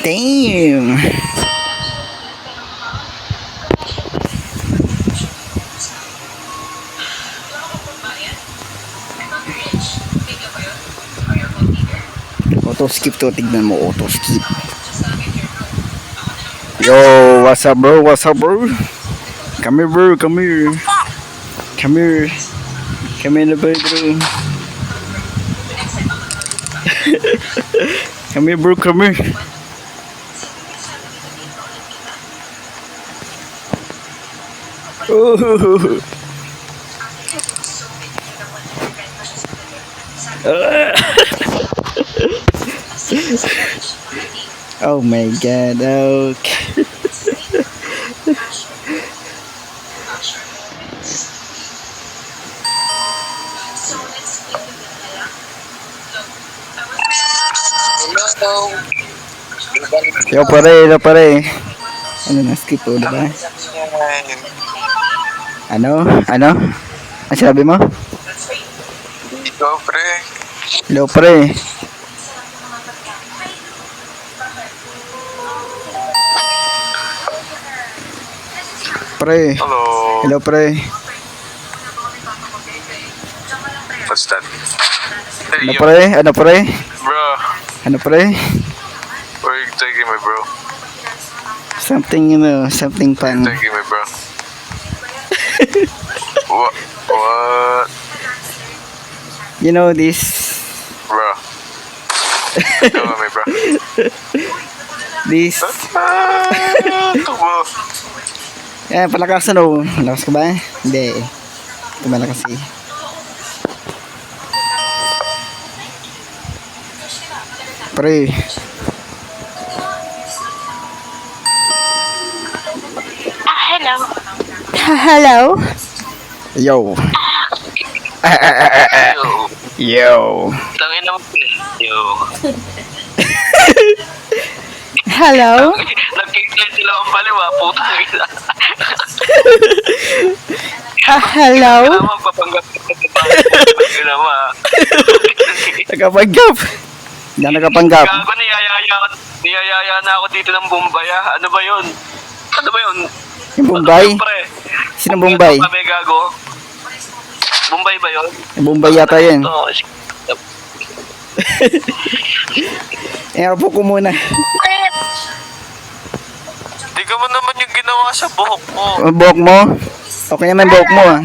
Damn. Auto skip to, tignan mo, auto skip. Yo, what's up bro, what's up bro? Come here bro, come here. Come here. Come here na bro. Come here bro, come here. Oh. Oh my god, okay. Yo pare. Ano na skip po, diba? Ano? Ano sabi mo? Ikaw, pre. Hello, pre. Pre. Hello. Hello, pre. What's that? Hey, Ano, yo, pre? Ano, pre? bro. Ano, pre? Where are you taking me, bro? Something, you know, something fun. Taking me, bro. What? What? You know this? Bro. Go with me, bro. This? Tubo. Palakas ano? Malakas ka ba? Hindi. Ito malakas eh. Pre. Hello. Hello? Yo. Yo. Yo. Tangin naman, yo. Hello? Nag-kick sila ang baliwa, putang ina. Hello? Kailangan papanggap ka naman. Nakapanggap. Hindi na nakapanggap. Gago, niyayaya na ako dito ng Bombay, ha? Ano ba yun? Ano ba yun? Yung Bombay? Pre. Sino Bombay? Kami, gago. Bombay ba yun? Yung Bombay yata yan. Oo. Upo ko muna. Tingnan mo naman yung ginawa sa buhok mo. Ang buhok mo? Okay naman buhok mo ah.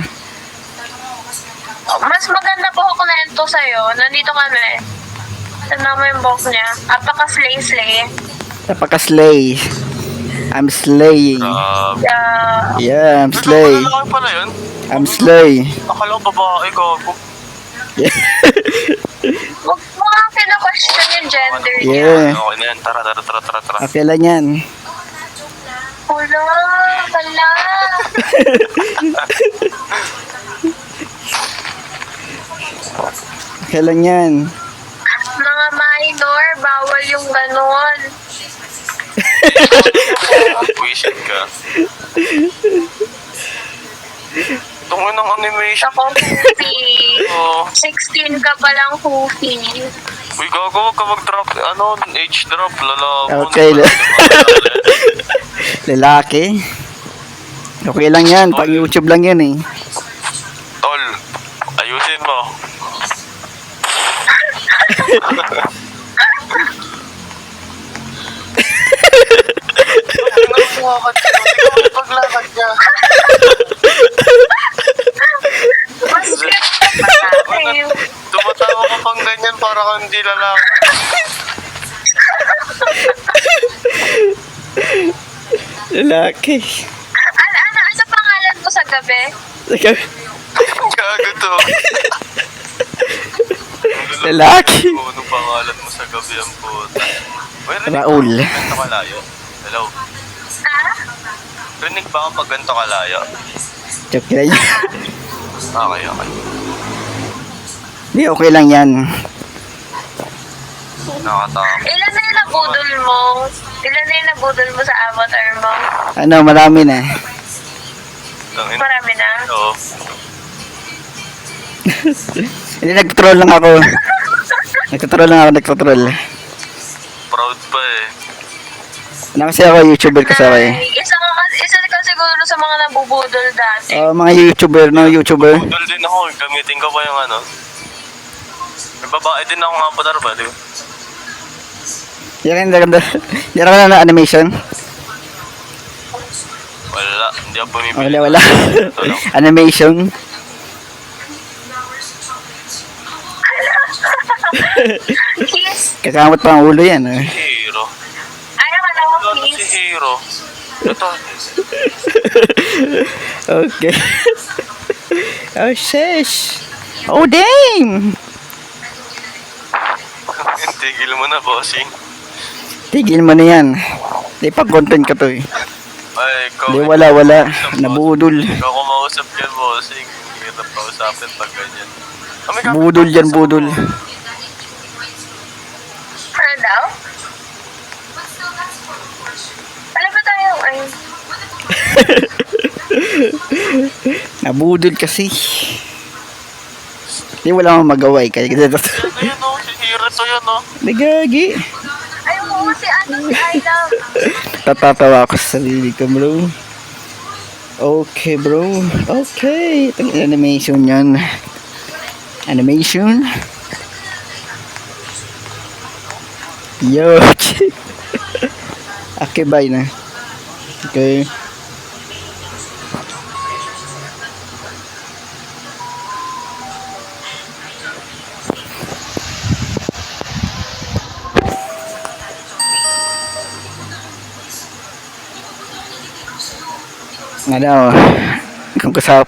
Mas maganda po ako na ito sa'yo. Nandito kami. Tignan mo yung box niya. Apaka-slay-slay. Napaka-slay. I'm slaying. Yeah, I'm slay. Lalaki pala yun? I'm slay. Akala ko babae ko. Huwag mo nga kina-question yung gender niya. Yeah. Okay na yan. Tara. Okay lang yan. Wala. Okay lang yan. Mga minor, bawal yung ganon. Wisit ka. Tungin ng animation. Ako, Hoopy. Oh. 16 ka pa lang, Hoopy. Uy, gago, wag ka mag-drop. Ano, age drop. Lala. Okay. Lalaki. Okay lang yan. Pang YouTube lang yan eh. Tol, ayusin mo. Paglakad niya. Mas cute ka pa sa akin. Tumatawa ka pang ganyan para kang hindi lalaki. Lalaki. Ano sa pangalan mo sa gabi? Gago to. Lalaki. Anong pangalan mo sa gabi ang puta? Raul. Ganto kalayo. Hello. Ha? Rinig ba ako pag ganto kalayo? Joke lang yan. Okay. Hindi, okay lang yan. Nakatawa. Ilan na yung nabudol mo? Ilan na yung nabudol mo sa avatar mo? Ano, marami na. Tangin. Marami na. Oo. Hindi, nagtutroll lang ako. Nagtutroll. Proud pa eh. Ano kasi ako, YouTuber kasi ako eh. Isa ka siguro sa mga nabubudol dati. Mga YouTuber. Budol din ako. Gamitin ko pa yung ano. May babae din ako nga pa ba, di ba? Yan ganda. Yan ka na animation. Wala. Hindi ako bumibili. Wala. Animation. Kiss. Kakamot pa ang ulo yan. Hero. Ano ka daw, Ano si kiss? Hero? Ito. Okay. Oh, sheesh. Oh, damn. Tigil mo na, bossing. Tigil mo na yan. Di pa content ka to eh. Ay, ikaw. Di wala. Nabudol. Ikaw kumausap yan, bossing. Hirap kausapin pag ganyan. Budol yan, budol. Ano daw? Wala ba tayo? Ay, Nabudol kasi. Di wala akong magawa eh. Kaya Ano yun, no? Si Hero to yun, no? nagagi. ayaw mo si I love. Tatatawa ako sa sarili ko, bro. Okay, bro. Okay. Ito yung animation yan. Animation. Yo. Okay, bye na. Okay. Ano, kung kasap.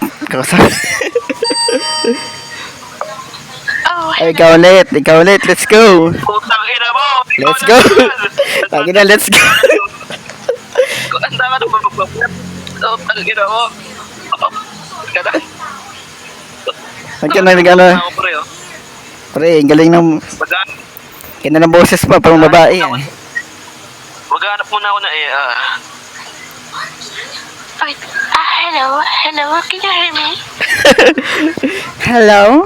Oh, Ay, ikaw ulit, let's go. Putang ina mo! Let's go. Tagi na, let's go. Ang tanga na magbabab. Putang ina mo. Kada. Pagka nag-ano, Ako pre, oh. pre, ang galing ng, kina ng boses pa, parang babae. Eh. Maghanap muna ako na hello, can you hear me? Hello?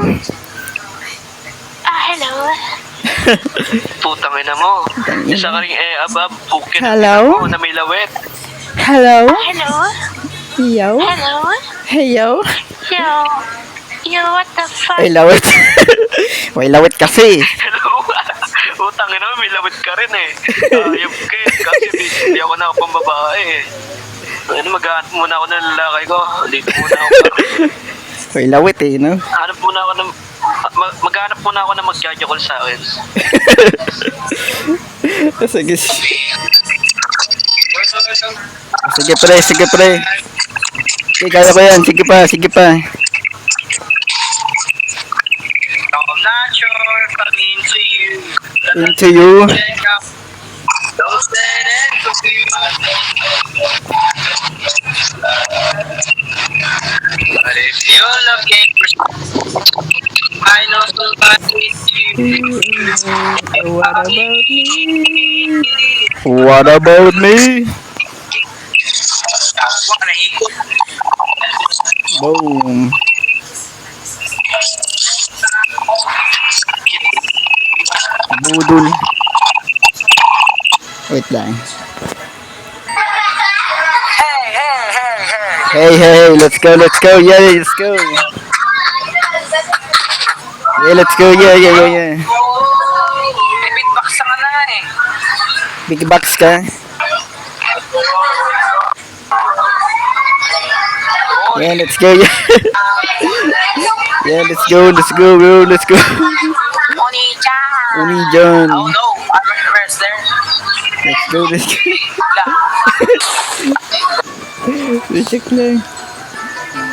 Hello. Putang ina mo. Isa ka rin abab. Bukid Hello? na may lawet. Hello? Hello. Yo? Hello. Hey, yo? Yo, what the fuck? Ay, lawit. May lawit kasi. Hello. Putang ina mo, may lawet ka rin eh. Ayop ka eh. Kasi hindi ako na pang babae eh. Ano, maghanap muna ako ng lalaki ko. Dito muna ako. May lawit eh, no? Hanap muna ako ng... maghanap muna ako na mag-judge sa akin. Sige. Sige, pre. Okay, kaya ko yan. Sige pa. I'm not sure if I'm into you. Into you. Don't say that to me. But if you're looking for I know somebody What about me? Boom. Budol. Wait lang. Hey, let's go. Yeah, let's go. Yeah, let's go. Yeah. Beatbox ka na nga eh. Big box ka. Yeah, let's go. Yeah, let's go, bro. Let's go. Oni-chan. Oh no, I'm there. Let's go. Check lang.